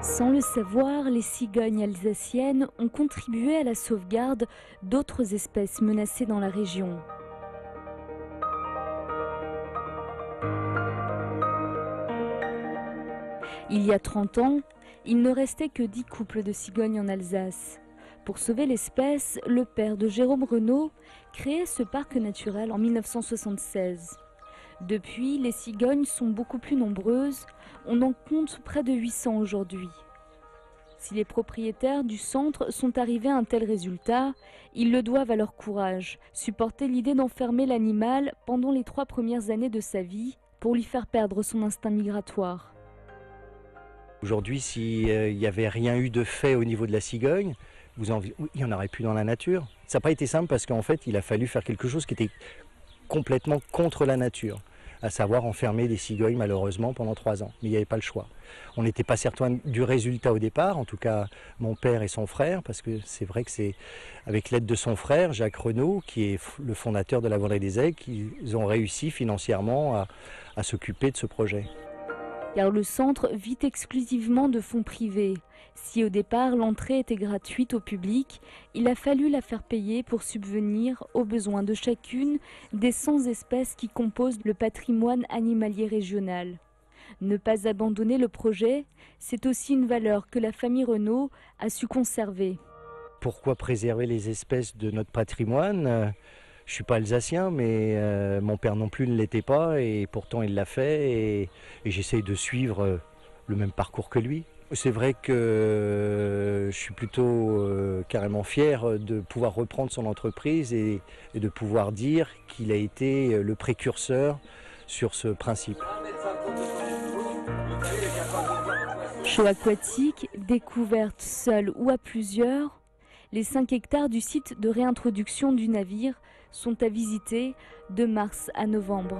Sans le savoir, les cigognes alsaciennes ont contribué à la sauvegarde d'autres espèces menacées dans la région. Il y a 30 ans, il ne restait que 10 couples de cigognes en Alsace. Pour sauver l'espèce, le père de Jérôme Renaud créait ce parc naturel en 1976. Depuis, les cigognes sont beaucoup plus nombreuses, on en compte près de 800 aujourd'hui. Si les propriétaires du centre sont arrivés à un tel résultat, ils le doivent à leur courage, supporter l'idée d'enfermer l'animal pendant les 3 premières années de sa vie pour lui faire perdre son instinct migratoire. Aujourd'hui, s'il n'y avait rien eu de fait au niveau de la cigogne, il n'y en aurait plus dans la nature. Ça n'a pas été simple parce qu'en fait, il a fallu faire quelque chose qui était complètement contre la nature, à savoir enfermer des cigognes malheureusement pendant 3 ans. Mais il n'y avait pas le choix. On n'était pas certain du résultat au départ, en tout cas mon père et son frère, parce que c'est vrai que c'est avec l'aide de son frère, Jacques Renaud, qui est le fondateur de la Vendée des Aigles, qu'ils ont réussi financièrement à s'occuper de ce projet. Car le centre vit exclusivement de fonds privés. Si au départ l'entrée était gratuite au public, il a fallu la faire payer pour subvenir aux besoins de chacune des 100 espèces qui composent le patrimoine animalier régional. Ne pas abandonner le projet, c'est aussi une valeur que la famille Renaud a su conserver. Pourquoi préserver les espèces de notre patrimoine ? Je ne suis pas alsacien, mais mon père non plus ne l'était pas, et pourtant il l'a fait, et j'essaye de suivre le même parcours que lui. C'est vrai que je suis plutôt carrément fier de pouvoir reprendre son entreprise et de pouvoir dire qu'il a été le précurseur sur ce principe. Show aquatique, découverte seule ou à plusieurs, les 5 hectares du site de réintroduction du navire sont à visiter de mars à novembre.